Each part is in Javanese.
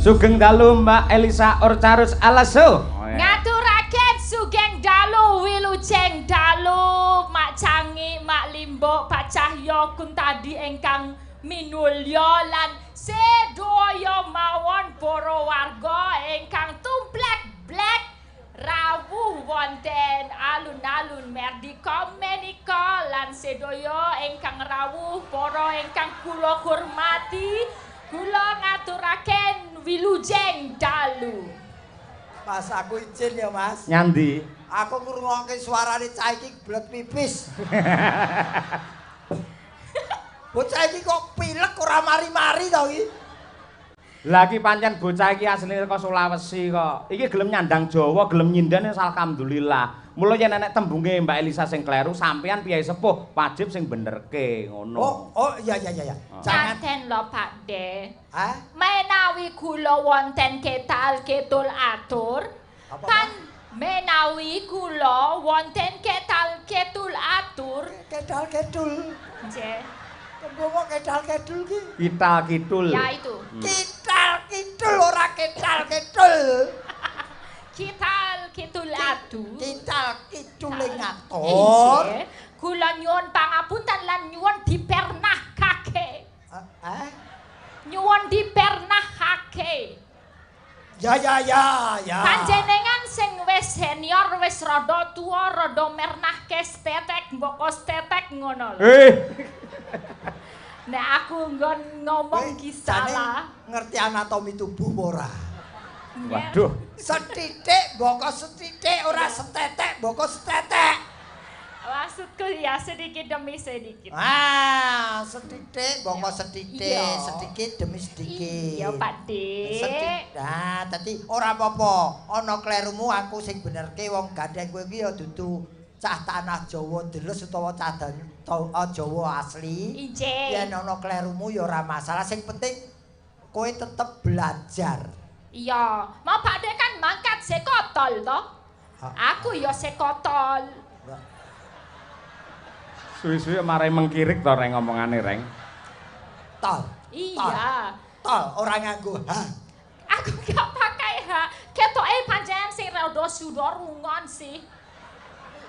Sugeng dalu Mbak Elisa Orcarus Alaso. Ngaturaken sugeng dalu wilujeng dalu Mak Cangi, Mak Limbo, Pak Cahyo Kuntadi ingkang minulya lan sedaya mawon para warga ingkang tumplek blek rawuh wonten alun-alun Merdeka menika lan sedaya ingkang rawuh para ingkang kula hormati, kula ngaturaken wilujeng dalu. Mas aku izin ya Mas. Nyandi. Aku ngrungokke suarane cah iki blek pipis. Bocah iki kok pilek ora mari-mari to iki. Lah iki pancen bocah iki asline saka Sulawesi kok. Iki gelem nyandang Jawa, gelem nyindan alhamdulillah. Mula yen enek tembunge Mbak Elisa sing kleru, sampean piyai sepuh wajib sing benerke ngono. Oh iya. Janten lho Pak De. Hah? Menawi kula wonten ketal-ketul atur, pan menawi kula wonten ketal-ketul atur, Kedal-kedul. nggih. Tembung kedal-kedul ki. Kital kidul. Ya itu. Kital-kidul ora kedal-kedul. Ketal-ketul atur. Kital-kidul ngatur. Nggih. Kula nyuwun pangapunten lan nyuwun dipernahkake. Nyuwun dipernahkake. Ya. Panjenengan sing wis senior, wis rada tuwa, rada mernahke stetek, mboko stetek ngono lho. Nek aku nggon ngomong ki salah. Ngerti anatomi tubuh ora? Waduh. Setitik, boko setitik, ora setetek, boko setetek. Maksudku ya sedikit demi sedikit. Setitik, boko setitik, Iya. sedikit demi sedikit. Iya, Pak Dik. Dadi ora apa-apa. Ana klerumu aku sing benerke wong gandeng kowe iki ya dudu cah tanah Jawa delus utawa cah Jawa asli. Injih. Yen ana klerumu ya ora masalah. Sing penting kowe tetep belajar. Iya, mau Pak Dik kan mangkat sekotol toh. Aku ya sekotol. Suwi-suwi marai mengkirik to reng ngomongane reng. Tol. Iya. Tol ora nganggo ha. Aku gak pakai H. Ketoke panjenengan sing rada suda rungon sih.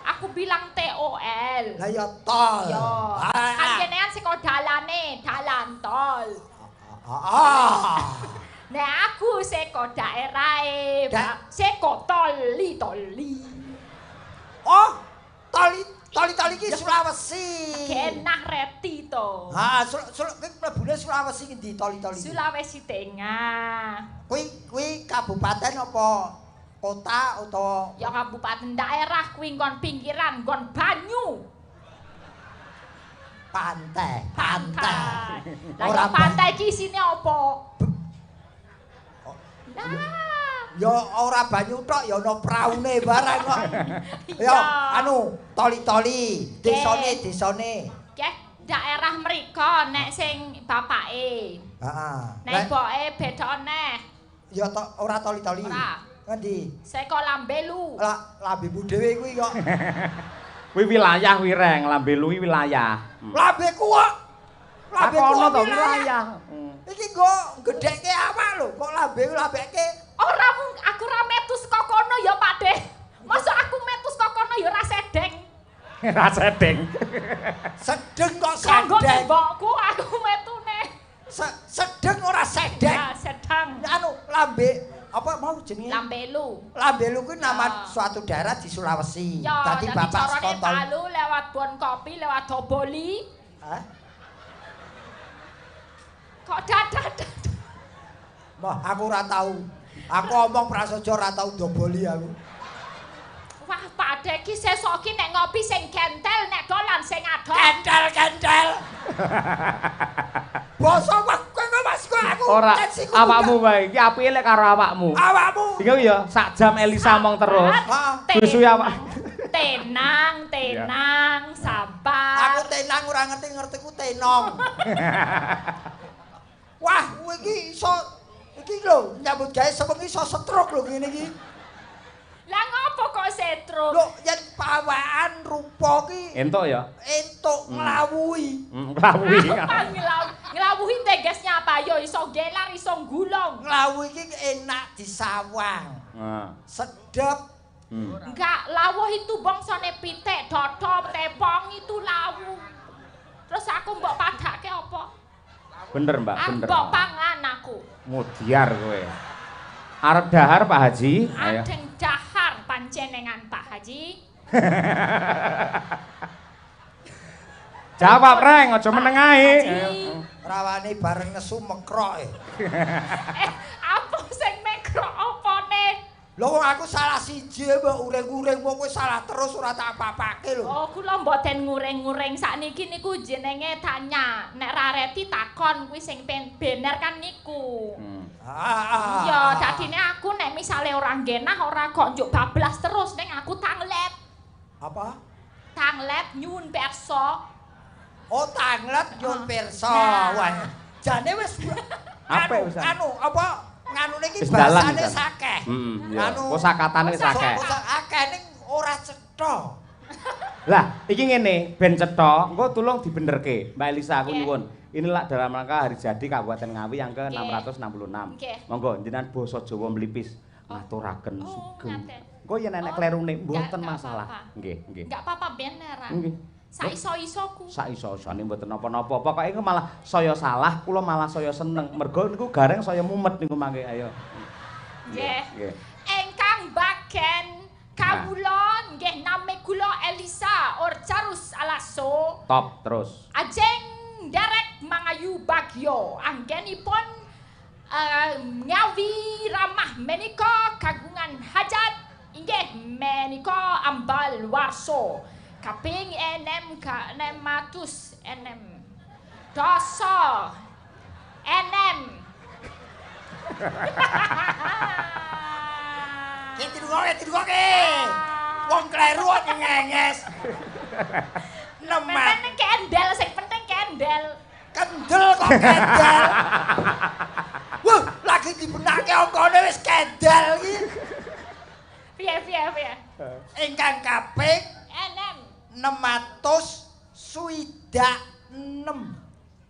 Aku bilang TOL. Lah ya tol. Yo. Panjenengan sing dalane, dalan tol. Nek aku seko daerahe, seko toli. Oh, toli iki Sulawesi. Genah reti to. Mlebune Sulawesi ngendi toli? Sulawesi Tengah. Kuwi kabupaten apa kota utawa Ya kabupaten daerah kuwi nggon pinggiran, nggon banyu. pantai. Lah ya pantai ki isine apa? Ya ora banyu tok ya ana praune barang kok. Ya anu toli-toli, desane. Nggih, daerah mriko nek sing bapake. Heeh. Nek boke beda neh. Ya ora toli-toli. Ora. Ngendi? Seko Lambelu. Lah lambemu dhewe kuwi kok. Kuwi wilayah kuwi reng, Lambelu kuwi wilayah. Lambeku kok. Lambeku to wilayah. Iki nggo gedhekke awak lho, kok lambeke. Aku ora metu saka kono ya, Pak De. Masa aku metu saka kono ya ora sedeng. Ra sedeng. Sedeng kok Kanggo sedeng. mbokku aku metune. Sedeng ora sedeng. Ya, sedang. Anu lambe apa mau jenenge? Lambelu. Lambelu kuwi nama Ya. suatu daerah di Sulawesi. Ya, Dadi bapak carane sekontol. Palu lewat Bon Kopi, lewat Doboli. Hah? Kok dadak. Wah, aku ora tahu. Aku omong prasaja ora tahu doboli aku. Wah, Pak De ki sesuk ki nek ngopi sing gentel, nek dolan sing adol. Kentel. Basa kowe Mas aku. Ora tensiku awakmu wae, iki apike lek karo awakmu. Awakmu. Iki ya sak jam Elisa omong terus. Suwi awak. Tenang, sabar. Aku tenang ora ngerti-ngertiku tenong. Wah, kowe iki iso iki lho nyambut gawe sewengi iso stroke lho ngene iki. Lah ngopo kok setrum? Lho, yen pawaan rupa ki Entuk ya. entuk nglawuhi. Nglawuhi. Apa ngelawuhi tegesnya apa? Yo iso iso gelar iso gulung. Lawu iki enak disawang. Sedep. Enggak, lawuh itu bangsane pitik, dodo, tepong itu lawu. Terus aku mbok padake apa? Bener Mbak, bener. Mbok pangan aku. Mudiar kowe. Arep dahar Pak Haji? Ayo. Adeng dahar panjenengan Pak Haji. Jawab reng, aja menengahi. Rawane bareng nesu mekrok. Apa sing mekrok opone? Lho wong aku salah siji mbok uring-uring wong kowe salah terus ora tak apa-apake lho. Oh, kula mboten nguring-nguring sakniki niku jenenge tanya. Nek rareti takon kuwi sing bener kan niku. Iya, dadine aku nek misale ora genah ora kok njuk bablas terus ning aku tanglet. Apa? Tanglet nyuwun pirsa. Oh, tanglet nyuwun pirsa. Wah, jane wis anu apa nganune iki basane sakeh. Anu kosakatane wis akeh. Akeh ning ora cetha. Lah, iki ngene, ben cetha, engko tulung dibenerke. Mbak Elisa aku nyuwun. Inilah dalam rangka hari jadi Kabupaten Ngawi yang ke-666. Monggo jenengan basa Jawa mlipis ngaturaken sugeng. Engko yen enek klerune mboten masalah. Nggih, nggih. Enggak apa-apa beneran. Nggih. Saiso-isoku. Saiso-isone mboten napa-napa. Pokoke iku malah saya salah, kula malah saya seneng. Mergo niku gareng saya mumet niku mangke. Ayo. Nggih. Engkang baken kawula nggih nami kula Elisa Orcarus Alaso. Top terus. Ajeng derek mangayu bagyo anggenipun Ngawi ramah menika kagungan hajat inggih menika ambal warso. Kaping enem ka 600 enem doso enem Tidurke. Wong kleru nyenges. Nemat. Penting kendel sing penting kendel. Kendel kok kendel. Wah, lagi dibenake angkane wis kendel iki. Piye. Ingkang kaping Enem 666.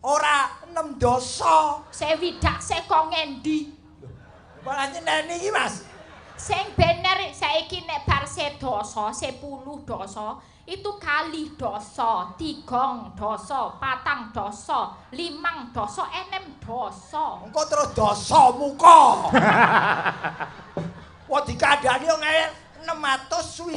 Ora 6 dosa. sewidak seko ngendi? Malah nyeneni iki, Mas. Sing bener saiki nek bar sedoso 10 dosa itu kali dosa, 3 dosa, 4 dosa, 5 dosa, 6 dosa. Engko terus dosa muka. Wah dikandani wong 666.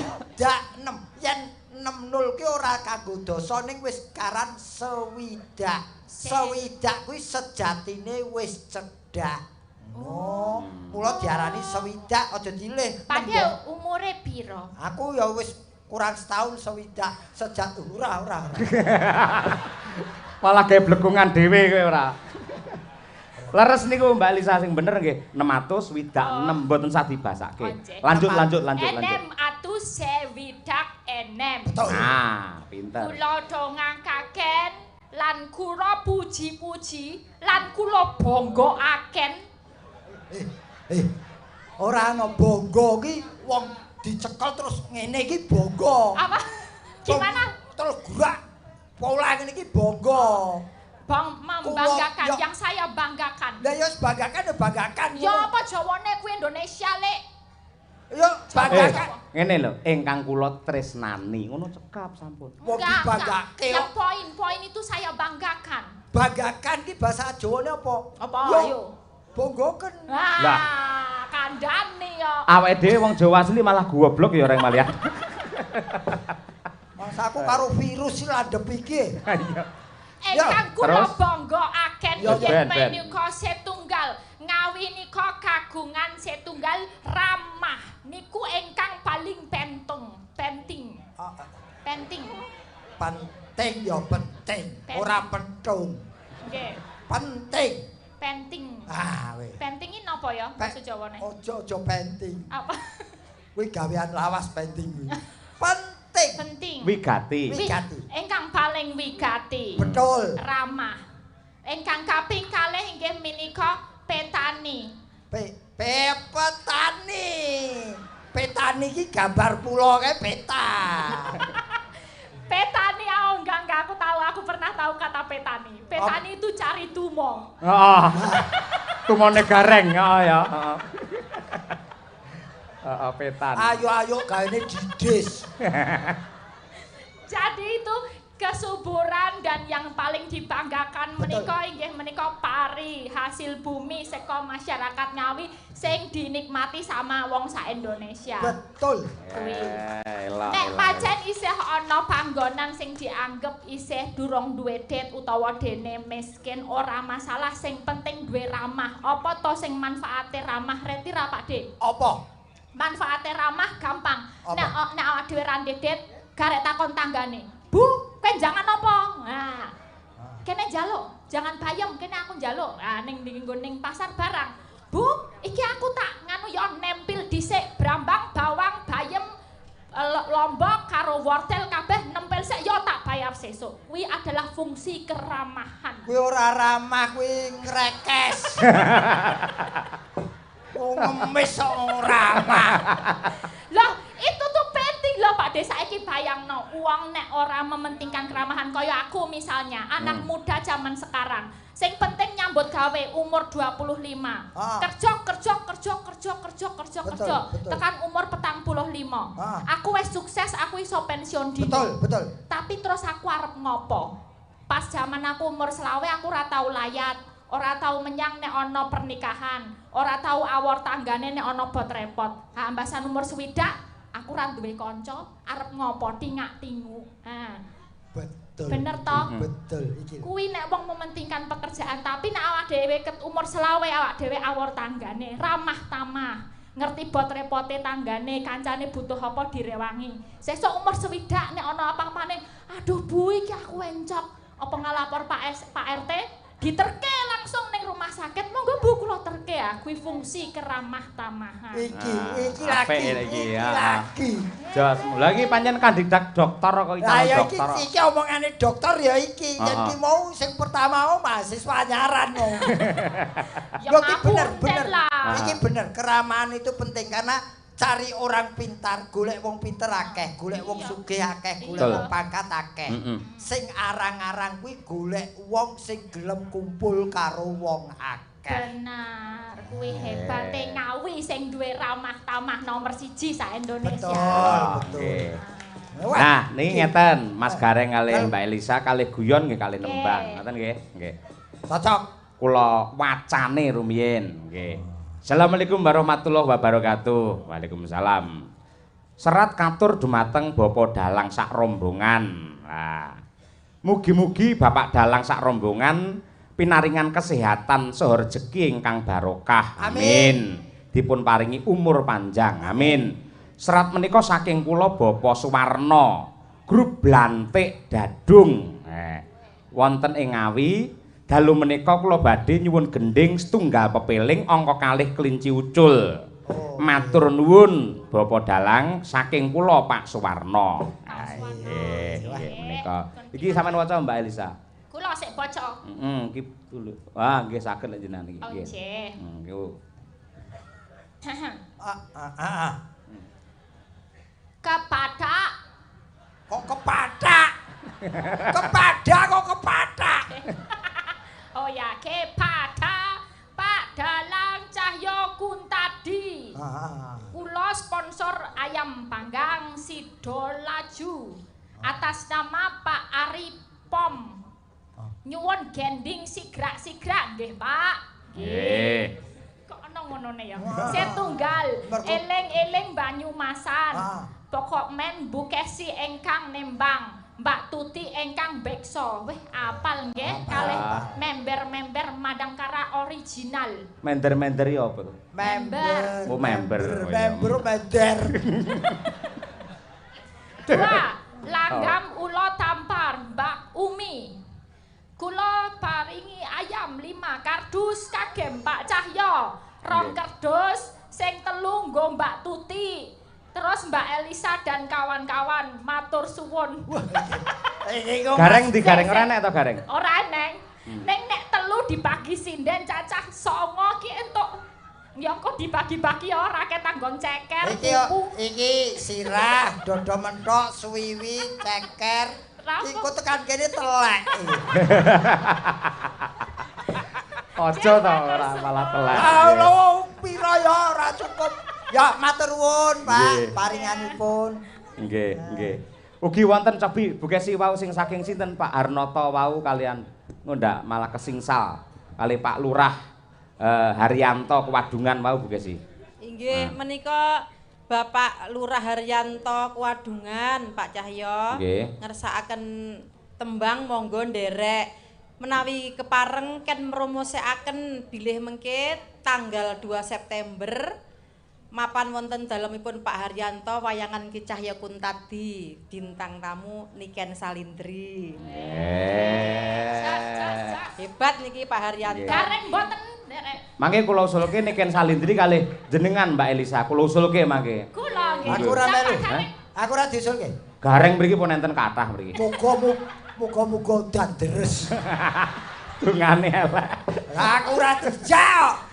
Yen 60 ki ora kanggo dosa ning wis karan sewidak. Sewidak kuwi sejatine wis cedhak. Oh, mula diarani sewidak aja dilih. Padahal umure piro? Aku ya wis kurang setahun sewidak sejak ora. Malah gawe blekungan dhewe kowe ora. Leres niku Mbak Lisa sing bener nggih 600 widak 6 mboten usah dibasake. Lanjut. Enem atus sewidak enem. Nah, pinter. Kula dongakaken lan kula puji-puji lan kula bangga-aken. Ora ana bangga ki wong dicekel terus ngene iki bangga. Apa? Gimana? Terus gerak pola ngene iki bangga. Membanggakan yang saya banggakan. Lah ya banggakan ya banggakan. Ya apa Jawane kuwi Indonesia, Lek? Ya banggakan. Ngene lho, ingkang kula tresnani, ngono cekap sampun. Wong dibanggake. Ya poin-poin itu saya banggakan. Banggakan ki bahasa Jawane apa? Apa ayo? Banggaken. Lah, kandhane ya. Awake dhewe wong Jawa asli malah goblok ya reng malian. Mas aku karo virus iki landhep iki. Engkang kula banggaaken yen Ben. menika setunggal Ngawi nika kagungan setunggal ramah niku ingkang paling penting. Penting ya penting, ora pentung. Nggih. Penting. Weh. Pentingin napa ya basa Jawane? Ojo penting. Apa? Kuwi gawean lawas penting kuwi. Penting. Wigati. Ingkang paling wigati. Betul. Ramah. Ingkang kaping kalih inggih menika petani. Petani. Petani iki gambar pulo kae peta. Petani enggak aku tahu, aku pernah tahu kata petani. Petani itu cari tumo. Tumone gareng ya. Petan. Ayo gaene didis. Jadi itu kesuburan dan yang paling dibanggakan menika inggih menika pari hasil bumi saka masyarakat Ngawi sing dinikmati sama wong sak Indonesia. Betul. Nek pancen isih ana panggonan sing dianggep isih durung duwe det utawa dene miskin ora masalah sing penting duwe ramah. Apa to sing manfaate ramah reti ra Pak Dik? Apa? Manfaate ramah gampang. Nek awak dhewe ra det garek takon tanggane. Bu, kowe jangan apa? Nah. Kene njaluk, jangan bayem, kene aku njaluk. Ah ning ning pasar barang. Bu, iki aku tak nganu ya nempil dhisik brambang, bawang, bayem, lombok karo wortel kabeh nempel sik ya tak bayar sesuk. Kuwi adalah fungsi keramahan. Kuwi ora ramah, kuwi ngrekes. Wong ngemis ora ramah. Loh, itu tuh penting loh Pak Desa saiki bayangno uang nek ora mementingkan keramahan kaya aku misalnya anak muda zaman sekarang sing penting nyambut gawe umur 25 kerja tekan umur 45 aku wis sukses aku iso pensiun dini betul tapi terus aku arep ngopo pas zaman aku umur selawe aku ora tau layat ora tau menyang nek ana pernikahan ora tau awor tanggane nek ana bot repot ha ambasan umur swidak aku ra duwe kanca arep ngopo tingak-tingu. Ha. Betul. Bener toh? Betul iki. Kuwi nek wong mementingkan pekerjaan tapi nek awak dhewe ket umur selawe awak dhewe awor tanggane, ramah tamah. Ngerti bot repote tanggane, kancane butuh apa direwangi. Sesuk umur swidak nek ana apa-apane, aduh Bu iki aku encok. Apa ngalapor Pak RT? Diterke langsung ning rumah sakit monggo Bu kula terke ya kuwi fungsi keramah tamahan iki lagi jos lagi pancen kandidat dokter kok dokter iki omongane dokter ya iki yen ki mau sing pertama mau mahasiswa nyaran mau ya bener iki bener keramahan itu penting karena cari orang pintar, golek wong pinter akeh, golek wong sugih akeh, golek wong pangkat akeh. Sing arang-arang kuwi golek wong sing gelem kumpul karo wong akeh. Benar, kuwi hebate Ngawi sing duwe ramah tamah nomor 1 sak Indonesia. Betul. Nah, niki ngeten, Mas Gareng kalih Mbak Elisa kalih guyon nggih kalih nembang. Ngoten nggih? Nggih. Cocok. Kula wacane rumiyin, nggih. Assalamualaikum warahmatullahi wabarakatuh. Waalaikumsalam. Serat katur dumateng Bapak Dalang sak rombongan. Nah, mugi-mugi Bapak Dalang sak rombongan pinaringan kesehatan saha rejeki ingkang barokah. Amin. Dipun paringi umur panjang. Amin. Serat menika saking kula Bapak Suwarna, grup Blantik Dadung. Wonten ing Ngawi. Dalu menika kula badhe nyuwun gending setunggal pepeling angka kalih kelinci ucul. Matur nuwun Bapak Dalang saking kula Pak Suwarna. Nggih menika. Iki sampean waca Mbak Elisa. Kula sik baca. Iki dulu. Wah, nggih saged lek jenengan iki. Nggih. Nggih. Kepada kok kepada kok kepada oh ya kepada Pak Dalang Cahyo Kuntadi kula sponsor ayam panggang Sido Laju atas nama Pak Ari Pom nyuwun gending sigrak-sigrak nggih Pak nggih kok ana ngonone ya setunggal eling-eling Banyumasan pokok men Bu Kesi engkang nembang Mbak Tuti engkang bekso. Wih, apal nggih kalih member-member Madangkara original. Member ya apa? Member. Oh, member. Member. Dua, langgam ulo tampar Mbak Umi. Kula paringi ayam 5 kardus kagem Pak Cahyo. 2 kardus sing 3 nggo Mbak Tuti. Terus Mbak Elisa dan kawan-kawan matur suwun. Gareng di gareng ora nek to gareng? Ora neng. Ning nek 3 dibagi sinden cacah 9 ki entuk. Ya kok dibagi-bagi ora ket tanggon ceker. Iki sirah, dodo menthok, suwiwi, ceker. Iku tekan kene telek. Aja to ora malah telat. Lho pira ya ora cukup. Ya matur nuwun, Pak, paringanipun. Nggih, nggih. Ugi wonten cobi bukesi wau sing saking sinten Pak Harnoto wau kalian ngundak malah kesingsal kali Pak Lurah Haryanto Kewadungan wau bukesi. Inggih, menika Bapak Lurah Haryanto Kewadungan, Pak Cahyo. Nggih. Ngersakaken tembang monggo nderek. Menawi kepareng ken mromosekaken bilih mengke tanggal 2 September mapan wonten dalemipun Pak Haryanto wayangan Ki Cahya Kuntadi bintang tamu Niken Salindri. Hebat niki Pak Haryanto. Gareng mboten nderek. Mangke kula usulke Niken Salindri kalih jenengan Mbak Elisa, kula usulke mangke. Kula nggih. Aku ora melu. Aku ora diusulke. Gareng mriki pun enten kathah mriki. Muga-muga dandres. Dungane elek. Lah aku ora dijak.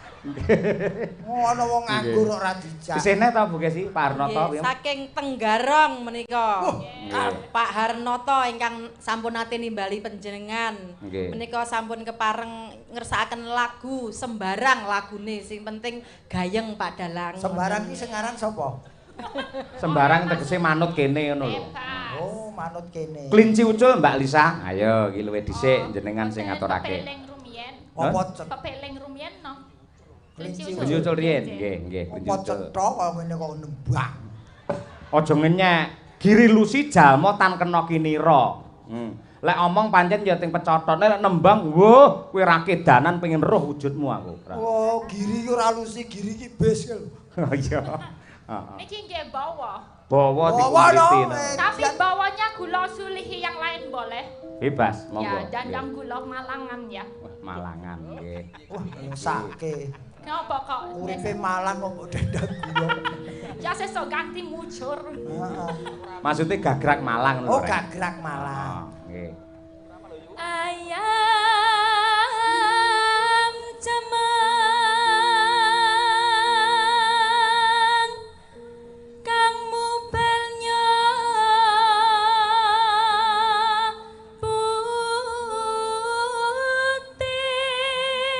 Ono wong nganggur ora dijak. Isine ta Bu Kesi Pak Harnoto Nggih, saking Tenggarong menika. Nggih. Pak Harnoto ingkang sampun nate nimbali panjenengan. Nggih. Menika sampun kepareng ngersakaken lagu sembarang lagune sing penting gayeng Pak Dalang. Sembarang iki sing aran sapa? Sembarang tegese manut kene ngono lho. Oh, manut kene. Kelinci ucul Mbak Lisa. Ayo iki luwih dhisik jenengan sing ngaturake. Pepeling rumiyin. Apa Pepeling rumiyin no. Kelinci Kelinci ucul riyen. Nggih, nggih, kelinci apa ucul. cetha kaya ngene kok nembang. Aja ngenyek. Giri lusi jalma tan kena kinira. Lek omong pancen ya ting pecotone lek nembang, wuh, kowe ra kedanan pengen roh wujudmu aku. Oh, giri iki ora lusi, giri iki bis lho. Oh iya. Heeh. Niki nggih bawa. Bawa Bawa dikuliti. dong, Tapi bawanya gula sulihi yang lain boleh. Bebas, Ya, monggo. dan yang gula Malangan ya. Wah, Malangan nggih. Wah, ngesake. Kenapa kok? Uripe Malang kok dendang gula. Ya sesuk ganti mujur. Heeh. Maksudnya gagrak Malang Oh, Ren. gagrak Malang. Oh, nggih. Ayam cemang kang mubalnya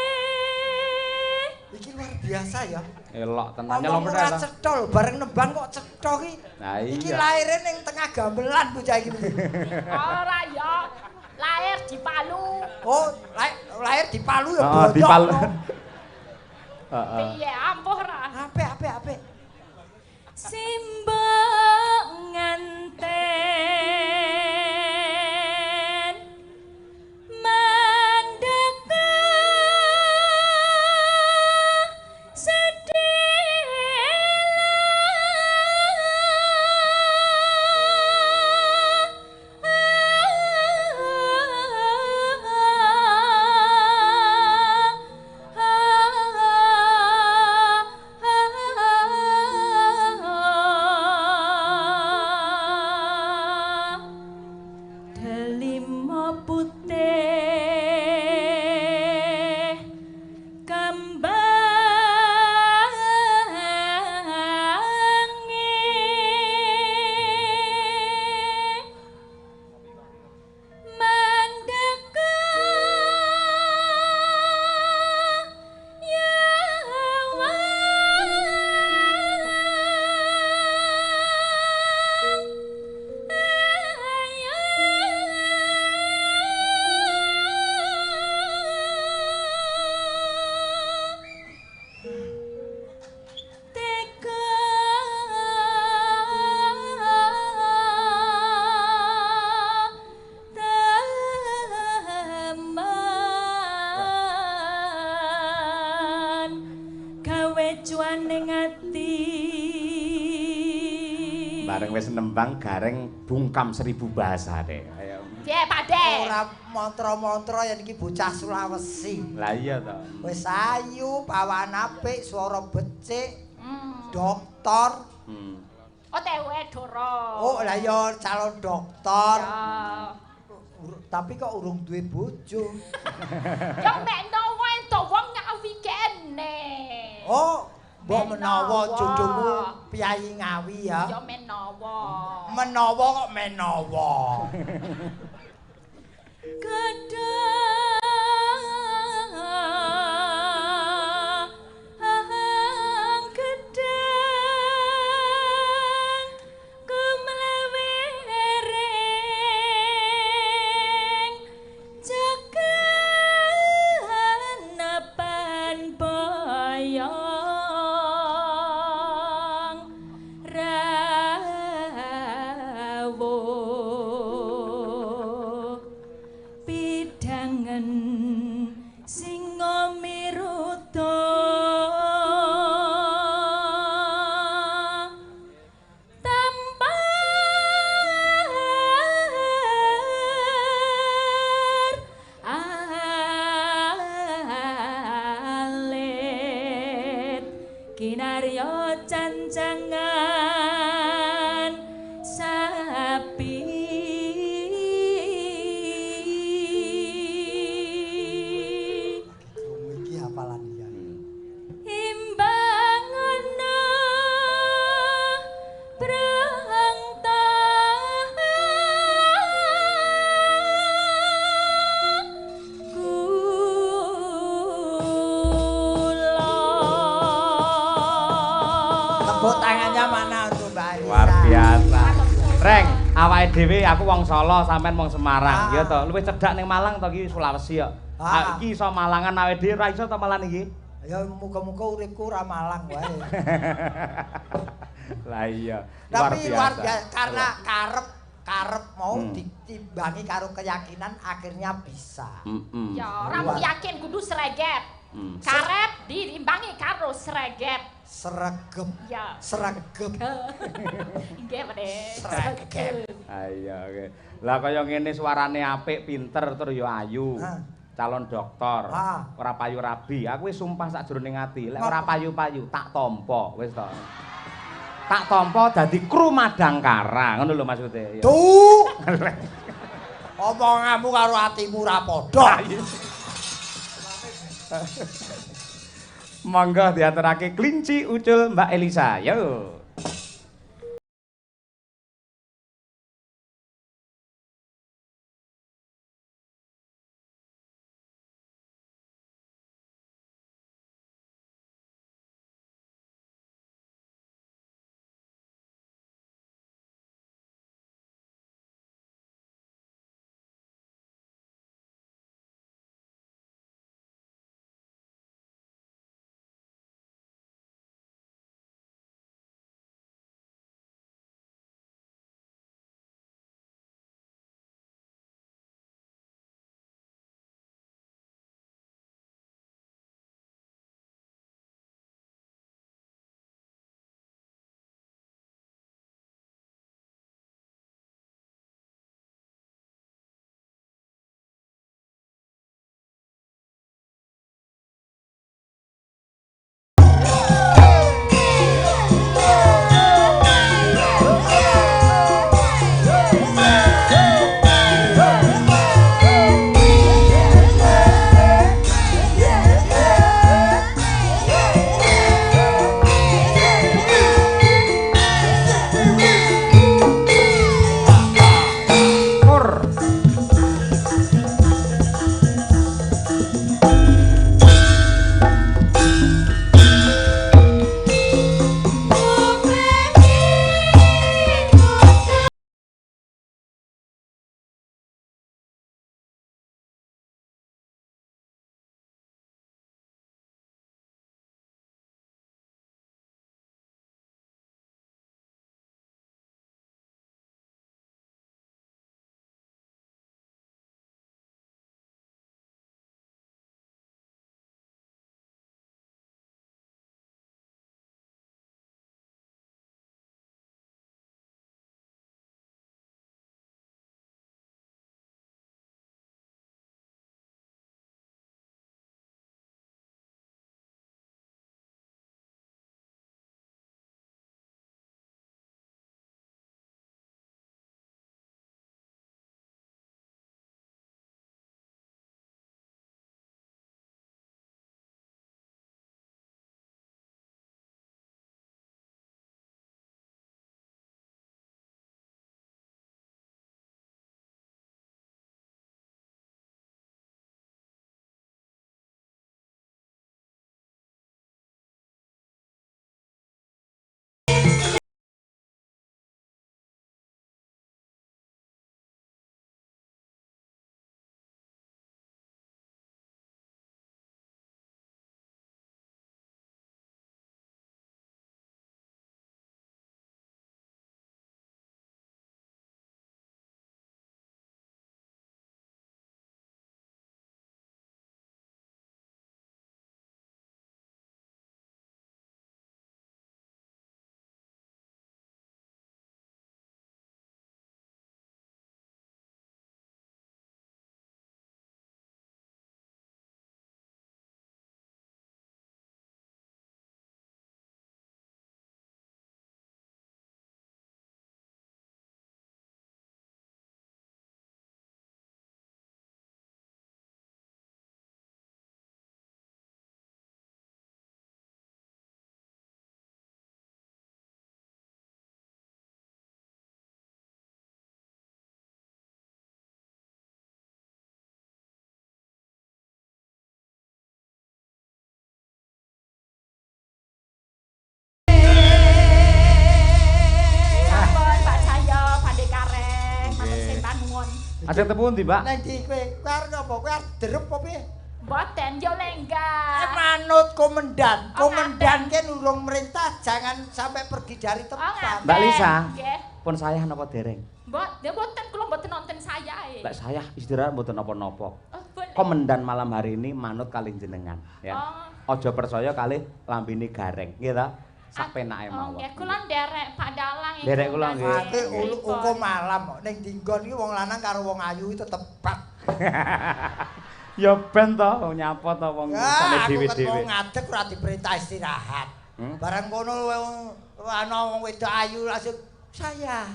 putih. Iki luar biasa ya. Elok tenan Ngomong nyelong ora bener. cetha lho, bareng nembang kok cetha iki. Nah, Iki iya. laire ning tengah gamelan bocah iki. Ora ya. Lahir di Palu. Oh, lahir di Palu ya Heeh, bodok. di Palu. no. Heeh. Piye ampuh ra? Apik. Simbok nganten mandeka delima putih kambange mandeka teman gawe cuaning ati Bareng wis nembang gareng bungkam 1000 bahasa deh. Ayo. Piye Pakde? Ora mantra-mantra ya iki bocah Sulawesi. Lah iya to. Wis ayu, pawan apik, swara becik, Hmm. dokter. OTW Doro. Oh, lah ya calon dokter. Ya. Tapi kok urung duwe bojo. Ya mek nowo ento wong ngawi kene. Oh, mbok menawa Menawa. jodohmu Piyayi Ngawi ya. Ya menawa. Menawa kok menawa. kadang kinarya cancangan sapi iki hafalan ya imbangono brangta tepuk tangannya mana untuk Mbak Elisa Luar biasa. Reng, awake dhewe aku wong Solo, sampean wong Semarang. Ya to, luwih cedhak ning Malang to iki Sulawesi ya. Iki iso Malangan awake dhewe ra iso to malan iki. ya muga-muga uripku ra malang wae Lah iya. tapi luar biasa karena karep mau ditimbangi karo keyakinan akhirnya bisa. Ya, ora yakin kudu sreget. Karep diimbangi karo sreget. Sregep. Ya. Sregep. Nggih, Pak. Sregep. Ayo, oke. Lah kaya ngene suarane apik, pinter tur ya ayu. Calon dokter. Ora payu rabi. Aku wis sumpah sakjroning ati, lek ora payu-payu tak tampa, wis to. Tak tampa dadi kru Madangkara, ngono lho maksude. Tuh. Omonganmu karo atimu ra padha. Monggo diaturake Klinci Ucul Mbak Elisa. Yo. Ajeng tepu ndi, Mbak? Nang ndi kowe? Kowe arep apa? Kowe arep derep apa piye? Mboten yo lenggah. Manut komandan. Komandan ki nurung merintah jangan sampai pergi dari tempat. Mbak Lisa. Nggih. Pun sayah napa dereng? Mboten kula mboten nonton sayahe. Lek sayah istirahat mboten napa-napa. Oh, boleh. Komandan malam hari ini manut kalih jenengan, ya. Aja percaya kalih lambene gareng, nggih ta? Sak penake mawon. Nggih, kula nderek Pak Dalang iki. Nderek kula nggih. Ate uko malam kok ning dinggon iki wong lanang karo wong ayu tetep pak. Ya ben to nyapa to wong sane dhewe-dhewe. Aku ngadeg ora diperintah istirahat. Bareng kono ana wong wedok ayu langsung saya.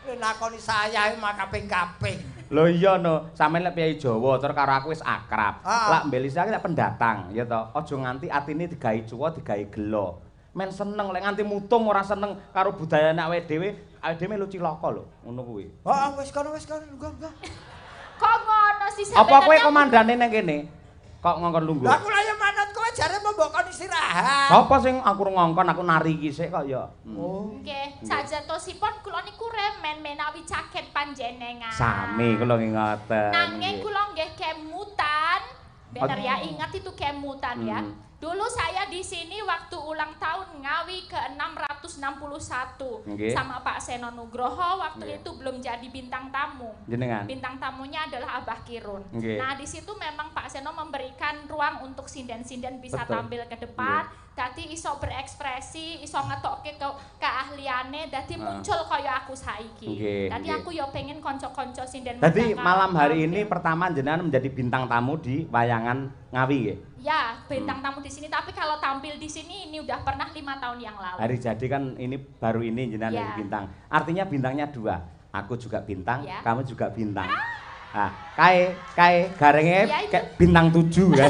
Lakoni saya mak kaping-kaping. Lho iya no, sampeyan lek piyai Jawa terus karo aku wis akrab. Lak Mbelisa lek pendatang, ya to. Aja nganti atine digawe cuwa, digawe gelo. Men seneng lek nganti mutung ora seneng karo budayane awake dhewe melu cilaka lho, ngono kuwi. Heeh, wis kono, lungguh. Kok ngono sih sampeyan? Apa kowe komandane nang kene? Kok ngongkon lungguh? Lah kula ya manut kowe jare mbok kon istirahat. Apa sing aku ngongkon aku nari iki sik kok ya. Nggih, sajatosipun kula niku remen menawi caket panjenengan. Sami kula nggih ngoten. Nanging kula nggih kemutan. Bener ya, ingat itu kemutan ya. Dulu saya di sini waktu ulang tahun Ngawi ke-661 sama Pak Seno Nugroho waktu itu belum jadi bintang tamu. Jenengan. Bintang tamunya adalah Abah Kirun. Nah, di situ memang Pak Seno memberikan ruang untuk sinden-sinden bisa tampil ke depan. Dadi iso berekspresi, iso ngetokke keahliane, dadi muncul kaya aku saiki. Dadi aku yo pengen konco-konco sinden. Dadi malam hari ini pertama jenengan menjadi bintang tamu di wayangan Ngawi nggih. Ya, bintang tamu di sini. Tapi kalau tampil di sini ini udah pernah 5 tahun yang lalu. Hari jadi kan ini baru ini jenengan jadi bintang. Artinya bintangnya 2. Aku juga bintang, kamu juga bintang. Nah, kae garenge kayak bintang 7 ya.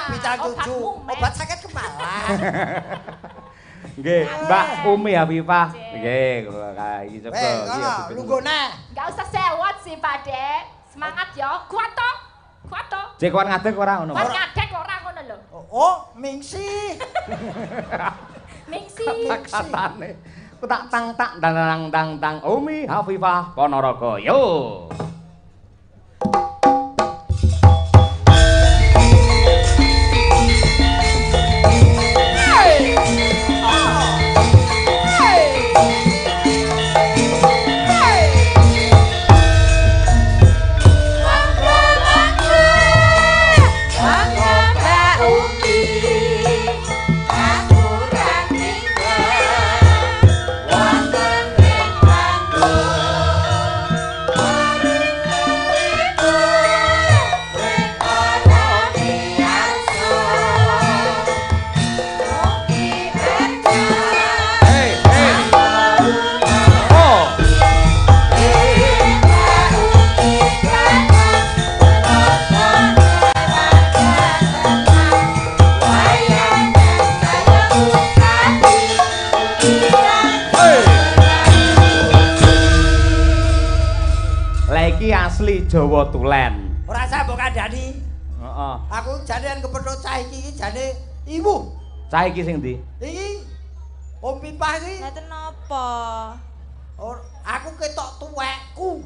Bintang 7. Obat sakit kepala. Nggih, Mbak Umi Hafifah. Nggih, kula kae iki coba iki. Lunggone. Enggak usah sewot sih, Pak Dek. Semangat ya. Kuat to? Kuat to? Cek kuat ngadeg ora ngono. Kuat ngadeg ora ngono lho. Oh, mingsi. Mingsi. Katane. Ku tak tang Umi Hafifah Ponorogo. Yo. Asli Jawa Tulen. Ora usah mbok kandhani. Heeh. Aku jane kepethuk cah iki jane ibu. Cah iki sing ndi? Iki Om Pipah iki. Ngaten napa? Aku ketok tuwekku.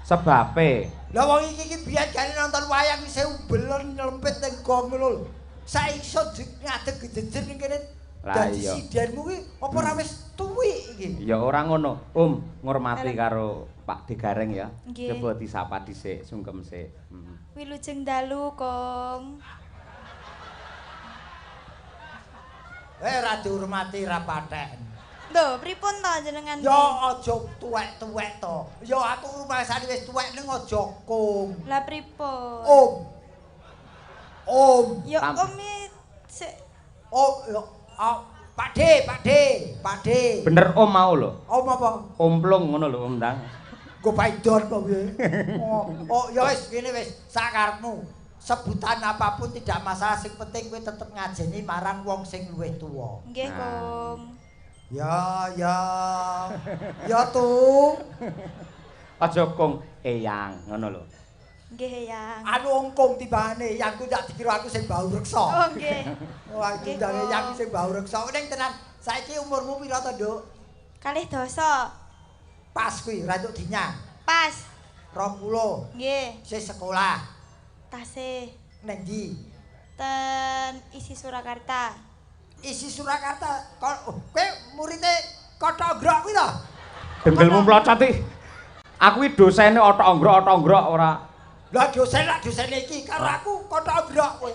Sebabe. Lah wong iki biyen jane nonton wayang isih ubelen nyelempit ning gong lho. Saiki iso ngadeg gejejer ning kene. Lah iya. Sidenmu ki apa ora wis tuwik iki? Ya ora ngono. Ngurmati karo Pak Digareng ya. Coba disapa dhisik, sungkem sik. Wilujeng dalu, Kong. Ora dihormati ra patek. Lho, pripun to jenengan? Ya aja tuwek-tuwek to. Ya aku rumasane wis tuwek ning aja Kong. Lah pripun? Om. Ya Om sik. Oh, ya Pak De. Bener Om mau lho. Om apa? Omplung ngono lho Om Dang. Go paidon kok piye? Oh, ya wis ngene wis sakarepmu. Sebutan apapun tidak masalah, sing penting kowe tetep ngajeni marang wong sing luwih tuwa. Nggih, Kong. Ya tuh. Aja Kong eyang ngono lho. Nggih, Yang. Anu ongkong tibane, yang ku tak dikira aku sing bau reksa. Oh, nggih. Wah, dindane yang sing bau reksa. Ning tenan, saiki umurmu pira to, Nduk? 2 dosa. Pas kuwi ra entuk dinyang. Pas. 20. Nggih. Sing sekolah Tasih ning ndi? ten isi Surakarta. Isi Surakarta. Kowe muridé Kota Ogrok kuwi to? Denggelmu mlocot iki. Aku iki dosene otok-ongrok ora. Lah dosen iki karo aku Kota Ogrok kowe.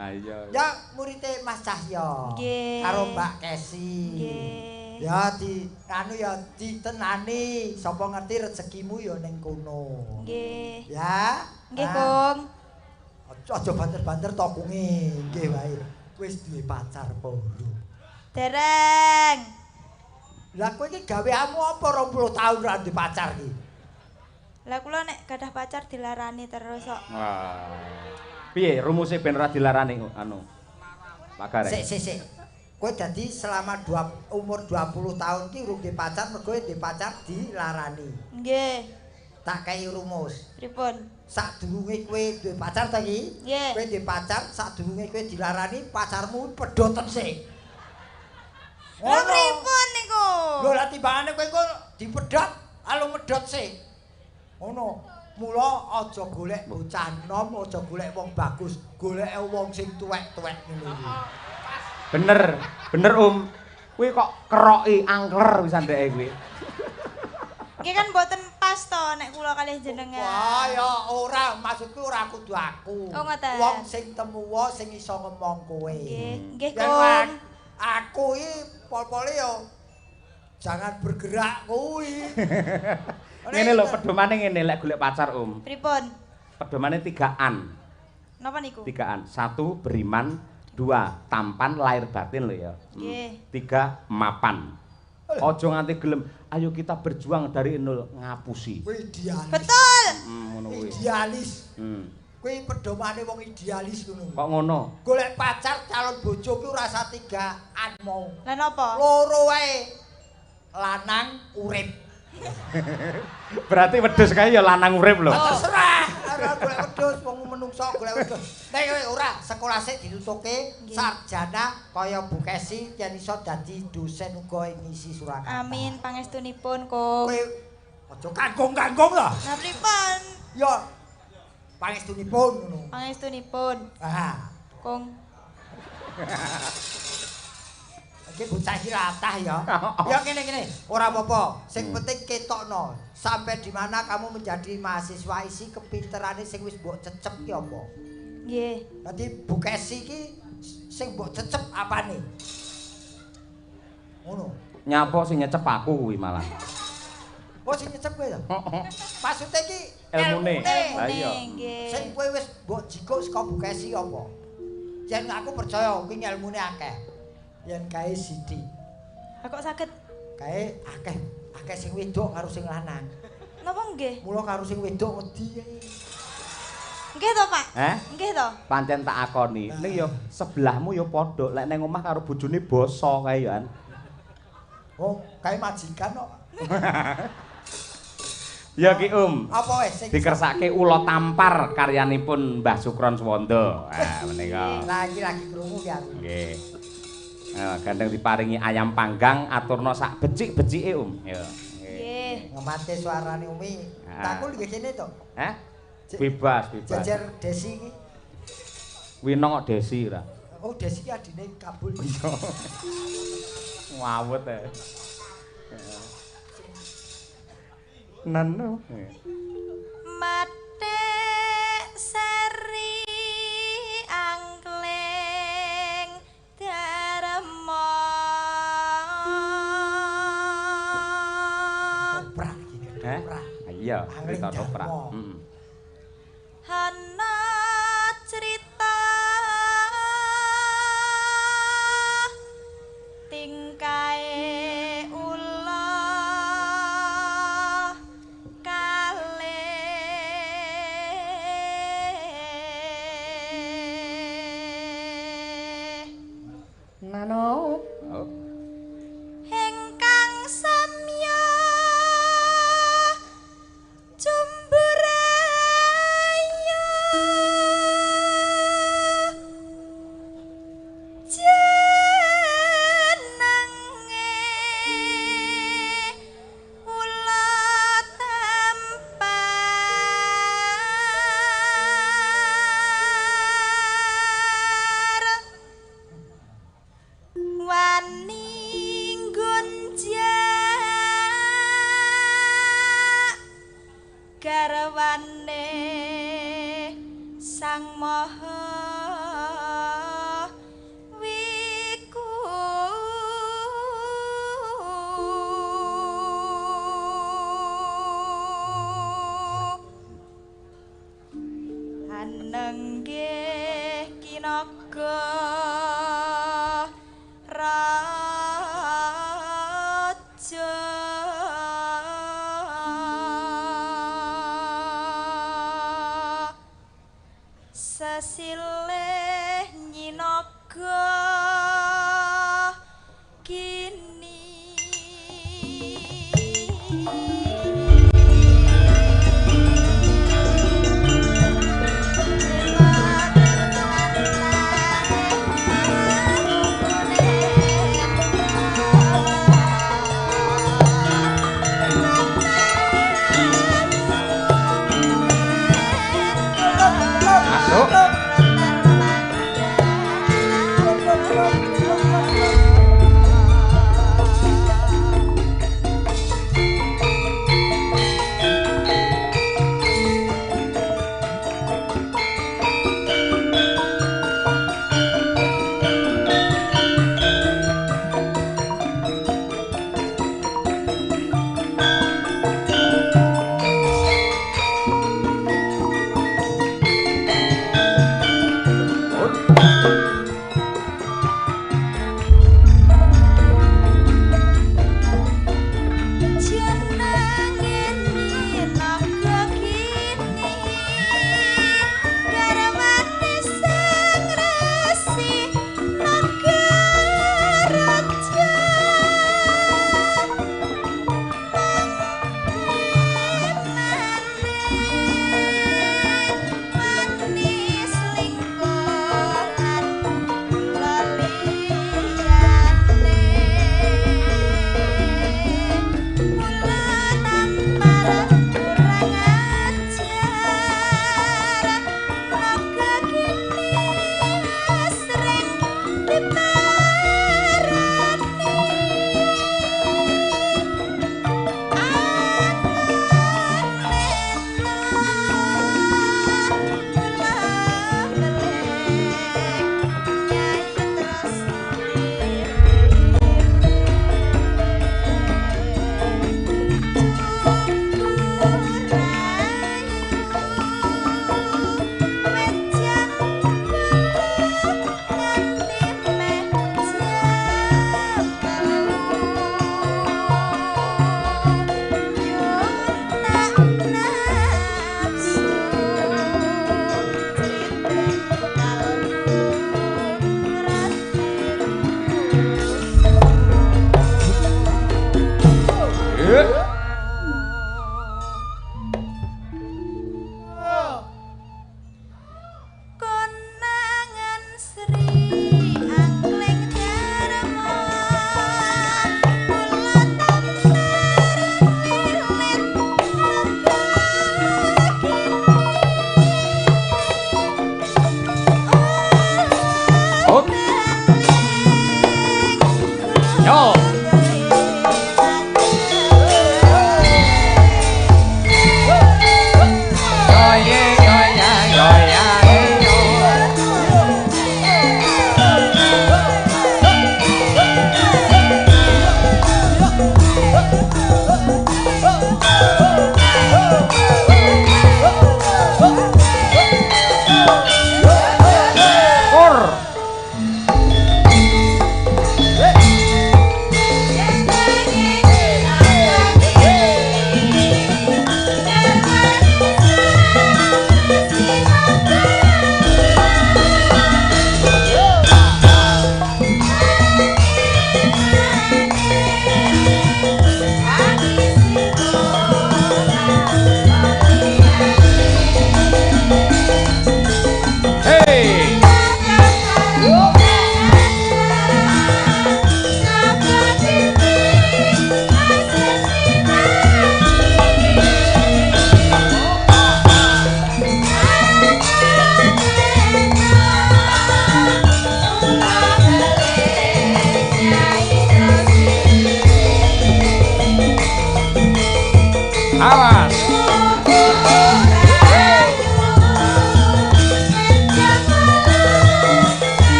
Ha iya. Ya muridé Mas Cahyo. Nggih. Karo Mbak Kesi. Nggih. Ya ditenani sapa ngerti rezekimu ya ning kono. Nggih. Ya. Nggih, Kong. Aja banter-banter tokunge. Nggih wae. Wis duwe pacar apa urung? Dereng. Lah kowe iki gaweanmu apa 20 tahun ra duwe pacar iki? Lah kula nek gadah pacar dilarani terus kok. Wah. Piye rumuse ben ora dilarani anu? Pak Gareng. Sik. Kowe dadi selama umur 20 tahun ki urung duwe pacar, mergo duwe pacar dilarani. Nggih. Tak kei rumus. Pripun? Sadurunge kowe duwe pacar ta iki? Nggih. Kowe duwe pacar, sadurunge kowe dilarani, pacarmu pedoten sik. Lah pripun niku? Lho lah timbangane kowe engko dipedhot, alung medhot sik. Ngono. Mula aja golek bocah nom, aja golek wong bagus, golek wong sing tuwek-tuwek ngene iki. Bener Kuwi kok keroki angler wis ndeke kuwi. Nggih kan mboten pas to nek kula kalih jenengan. Wah ya ora, maksudku ora kudu aku. Oh, ngoten. Wong sing temuwa sing iso ngomong kowe. Nggih, Yen Kong. aku iki pol-pole yo jangan bergerak kuwi. Ngene lho pedomane ngene lek golek pacar Pripun? Pedomane 3-an. Napa niku? 3-an. 1 beriman, 2 tampan lahir batin lho ya. Nggih. 3 mapan. Aja nganti gelem ayo kita berjuang dari nol ngapusi. Kowe idealis. Betul. Ngono kuwi. Idealis. Kowe pedomane wong idealis ngono. Kok ngono? Golek pacar calon bojo ki ora usah 3-an mau. Lah napa? Loro wae. Lanang urip. Berarti wedhus kae ya lanang urip lho. Terserah, ora golek wedhus wong menungso golek wedhus. Nek kowe ora sekolah sik ditutuke sarjana kaya Bu Kesi yen iso dadi dosen uga ing isi Surakarta. Amin pangestunipun, Kong. Kowe aja kanggung-kanggung lho. Lah pripun? Ya pangestunipun ngono. Pangestunipun, Ah, Kong. iki bocah iki latah ya. Ya ngene-ngene, ora apa-apa. Sing penting ketokno. Sampai di mana kamu menjadi mahasiswa isi kepinterane sing wis mbok cecep ki apa? Nggih. Dadi Bu Kesi iki sing mbok cecep apane? Ngono. Nyapa sing nyecep aku kuwi malah. Oh sing nyecep kowe ya? Maksude iki Elmune. Lah iya. Nggih. Sing kowe wis mbok jikuk saka Bu Kesi apa? Yen aku percaya kuwi ilmune akeh. Yen kae sithik. Lah kok saged? Kae akeh sing wedok karo sing lanang. Napa nggih? Mula karo sing wedok wedi ae. Nggih to, Pak? Nggih to. Pancen tak akoni. Ning ya sebelahmu ya padha lek nang omah karo bojone basa kae ya. Oh, kae majikan kok. Ya ki Apa wis sing dikersake Ula Tampar karyanipun Mbah Sukron Swanda. Ah menika. Lah iki lagi krungu ki aku. Nggih. Gandeng diparingi ayam panggang aturna sak becik-becike Ya. Nggih. Ngemate suarane Umi. Takul nggih kene to. Hah? Bebas. Jajar Desi iki. Wino kok Desi ra. Oh, Desi ki adine Kabul. Ngawut e. Nano. Mate seri angkleng darma. Oprak iki. Oprak. Iya, cerita Angling oprak. Darmo. Hana cerita tingkae ula kalih Nano. ingkang samya jumburaya maha wiku anenggih kinaga raja sesilih nyinaga kini Masuk.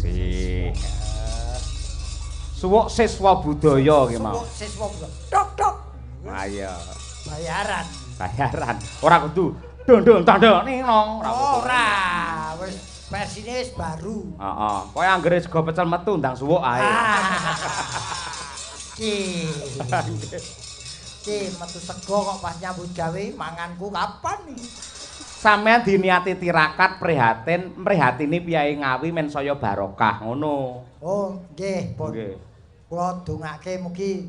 Asik. Suwuk siswa budaya ki mau. Suwuk siswa budaya. Tok tok. Ayo. Bayaran. Bayaran. Ora kudu dondong tandha nong. Ora. Wis versine wis baru. Heeh. Kowe anggere sego pecel metu ndang suwuk ae. Ki metu sego kok pas nyambut gawe manganku kapan iki? Sampeyan diniati tirakat prihatin mrihatini piyai Ngawi men saya barokah ngono. Oh, nggih, Pun. Nggih. Kula dongake mugi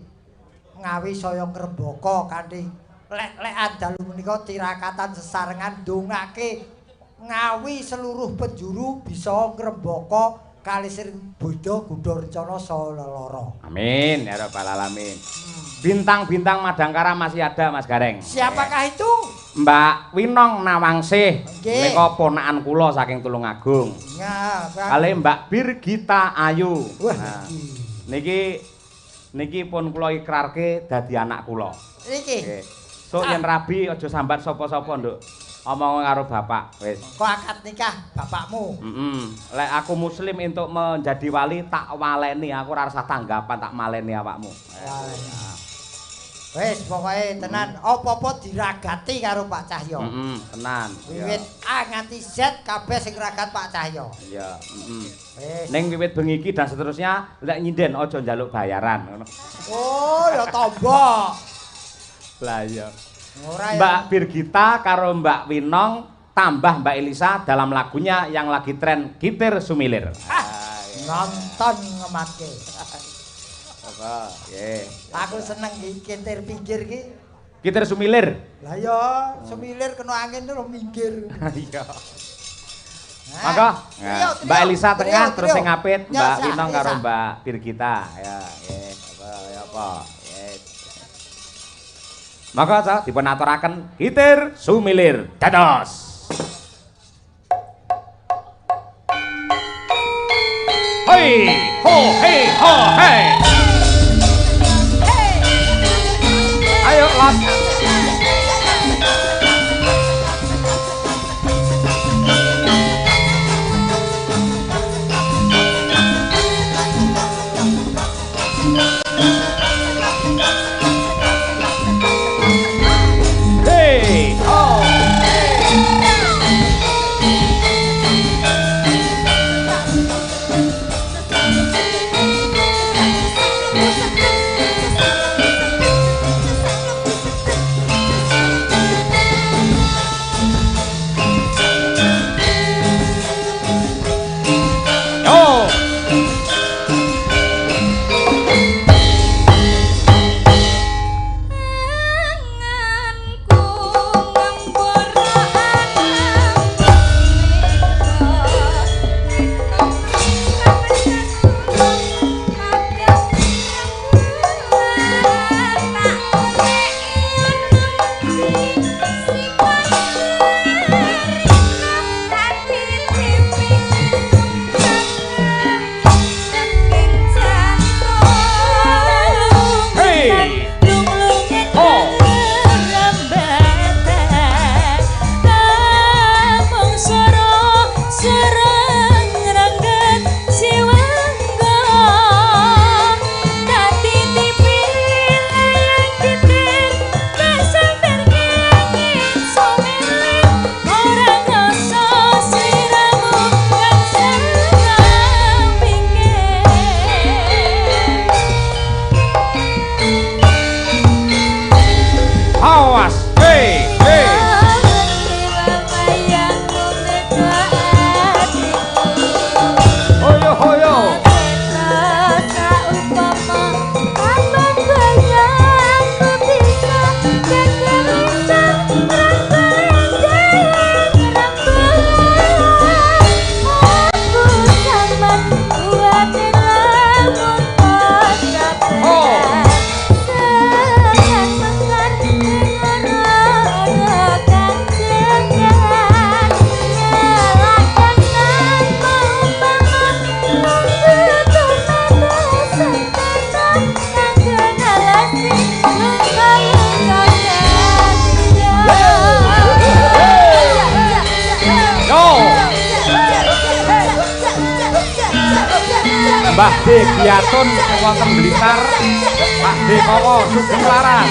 Ngawi saya ngrembaka kanthi lek-lekan dalu menika tirakatan sesarengan dongake Ngawi seluruh penjuru bisa ngrembaka kalisir Buddha Gudha Rencana saha lelara. Amin ya rabbal alamin. Bintang-bintang Madangkara masih ada Mas Gareng. Siapakah itu? Mbak Winong Nawangsih. Nggih. Menika ponakan kula saking Tulungagung. Ya, Kali Mbak Birgita Ayu. Wah, Nah, niki pun kula ikrarke dadi anak kula. Niki. Nggih. Sok yen rabi aja sambat sapa-sapa, Nduk. Omong karo bapak, wis. Kok akad nikah bapakmu? Lek aku muslim untuk menjadi wali tak waleni, aku ora rasa tanggapan tak maleni awakmu. Wis pokoke tenan apa-apa diragati karo Pak Cahyo. Tenan. Wiwit A nganti Z kabeh sing ragat Pak Cahyo. Iya, Wis. Ning wiwit bengi iki dan seterusnya lek nyinden aja njaluk bayaran ngono. Oh, ya tombok. Lah iya. Ora ya. Mbak Birgita karo Mbak Winong tambah Mbak Elisa dalam lagunya yang lagi tren Gitir Sumilir. Nonton ngematke. Apa? Nggih. Aku seneng iki kintir pinggir ki. Gitir Sumilir. Lah ya, semilir kena angin terus minggir. Iya. Maka Mbak Elisa tengah terus sing ngapit Mbak Winong karo Mbak Birgita. Ya, nggih. Apa? Maka dipun aturaken Gitir Sumilir. Dados. Hei, ho, hei, ho, hei. Ayo, Lot. Hey, oh. Mbah D Giatun sing wonten Blitar, Pak D Kowo Sugeng Laras.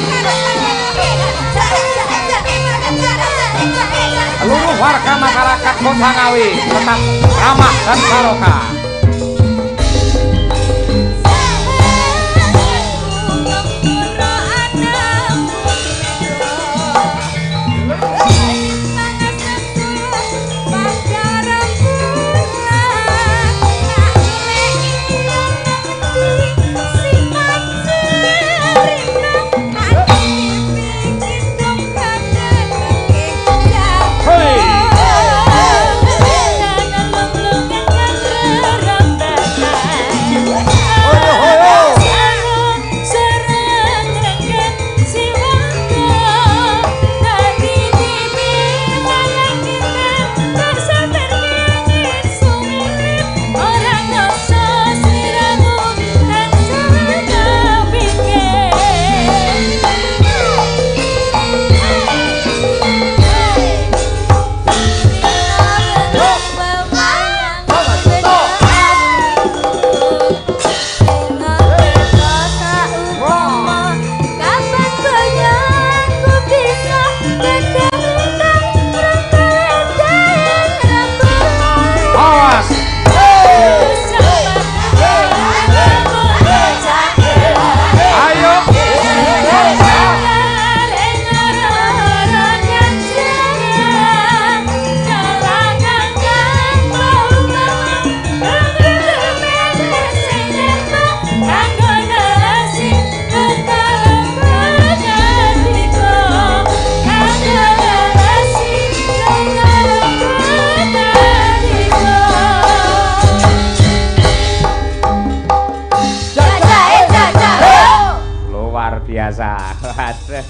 Seluruh warga masyarakat Kota Ngawi tetap ramah dan barokah.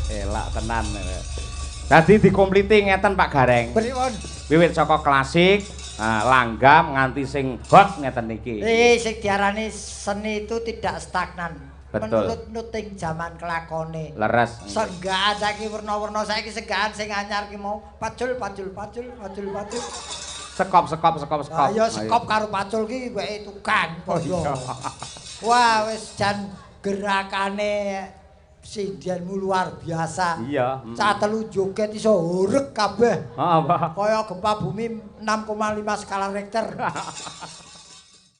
Elak tenan. Dadi dikompliti ngeten Pak Gareng. Pripun? Wiwit saka klasik, langgam nganti sing hot ngeten iki. Sing diarani seni itu tidak stagnan. Betul. Menurut nuting zaman kelakone. Leres. Senggaan saiki werna-werna saiki senggaan sing anyar ki mau pacul. Sekop. Ya sekop karo pacul ki weke tukang padha. Wah wis jan gerakane sindianmu luar biasa. Iya. Cah telu joget iso horeg kabeh. Heeh, Pak. Kaya gempa bumi 6,5 skala Richter.